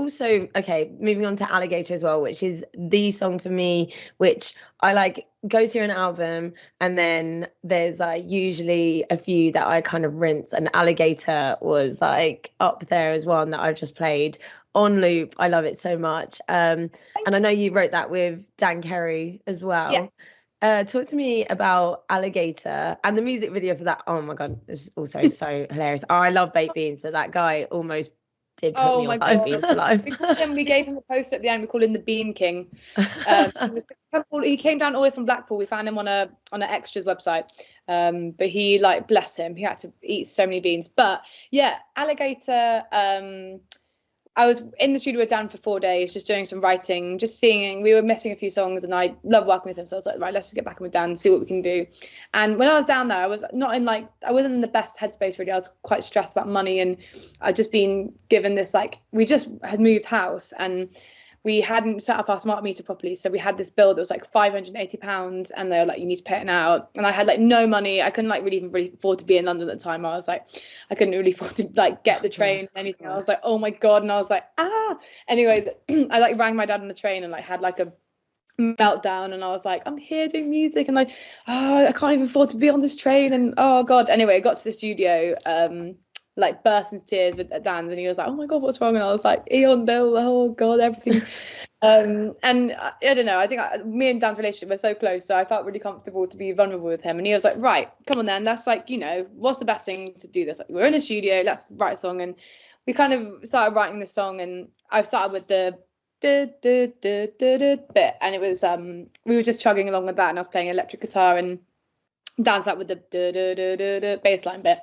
also, okay, moving on to Alligator as well, which is the song for me, which I like go through an album, and then there's like usually a few that I kind of rinse, and Alligator was like up there as one that I've just played on loop. I love it so much. And I know you wrote that with Dan Carey as well. Yes. Talk to me about Alligator and the music video for that. Oh my God, it's also so hilarious. Oh, I love baked beans, but that guy almost did put me off baked beans for life. We gave him a poster at the end. We call him the Bean King. He came down all the way from Blackpool. We found him on an extras website. But he, like, bless him, he had to eat so many beans. But yeah, Alligator. I was in the studio with Dan for 4 days, just doing some writing, just singing. We were missing a few songs, and I love working with him. So I was like, right, let's just get back in with Dan and see what we can do. And when I was down there, I was not in I wasn't in the best headspace really. I was quite stressed about money, and I'd just been given this, like, we just had moved house and we hadn't set up our smart meter properly. So we had this bill that was like £580, and they were like, you need to pay it now. And I had like no money. I couldn't like really afford to be in London at the time. I was like, I couldn't really afford to like get the train or anything. I was like, oh my God. And I was like, Anyway, I like rang my dad on the train and like had like a meltdown, and I was like, I'm here doing music, and like, I can't even afford to be on this train, and oh God. Anyway, I got to the studio, like burst into tears with Dan's, and he was like, oh my God, what's wrong? And I was like, Eon Bill, oh God, everything. And I don't know, I think me and Dan's relationship were so close, so I felt really comfortable to be vulnerable with him. And he was like, right, come on then, let's like, what's the best thing to do this? Like, we're in a studio, let's write a song. And we kind of started writing the song, and I started with the bit, and it was we were just chugging along with that, and I was playing electric guitar, and Dan sat with the bass line bit.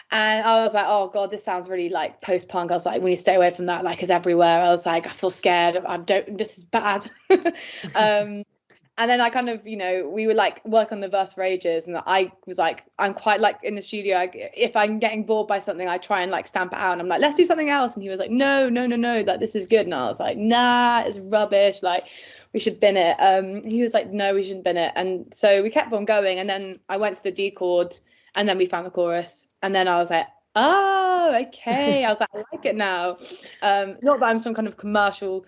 And I was like, oh God, this sounds really like post-punk. I was like, we need to stay away from that, like, it's everywhere. I was like, I feel scared. This is bad. And then I kind of, we would like work on the verse for ages. And I was like, I'm quite like in the studio, if I'm getting bored by something, I try and like stamp it out. And I'm like, let's do something else. And he was like, no, like, this is good. And I was like, nah, it's rubbish. Like, we should bin it. He was like, no, we shouldn't bin it. And so we kept on going. And then I went to the D chord, and then we found the chorus. And then I was like, oh, okay. I was like, I like it now. Not that I'm some kind of commercial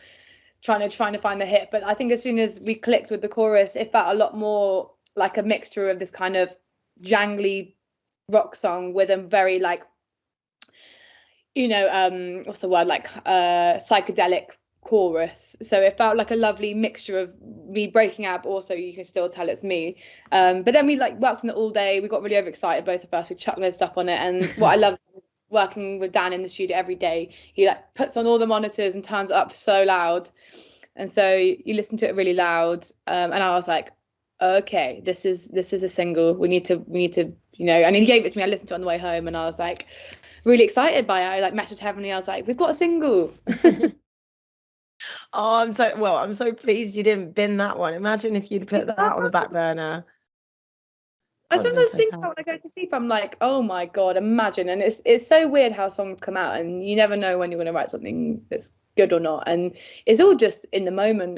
trying to find the hit, but I think as soon as we clicked with the chorus, it felt a lot more like a mixture of this kind of jangly rock song with a very like, what's the word, like psychedelic chorus. So it felt like a lovely mixture of me breaking out, but also you can still tell it's me. But then we like worked on it all day. We got really overexcited, both of us. We chucked loads of stuff on it, and what I love working with Dan in the studio every day, he like puts on all the monitors and turns it up so loud, and so you listen to it really loud. And I was like, okay, this is a single. We need to and he gave it to me. I listened to it on the way home, and I was like really excited by it. I like messaged Heavenly. I was like, we've got a single. Oh, I'm so pleased you didn't bin that one. Imagine if you'd put that on the back burner. I sometimes think about when I go to sleep, I'm like, oh my God, imagine. And it's so weird how songs come out, and you never know when you're going to write something that's good or not. And it's all just in the moment.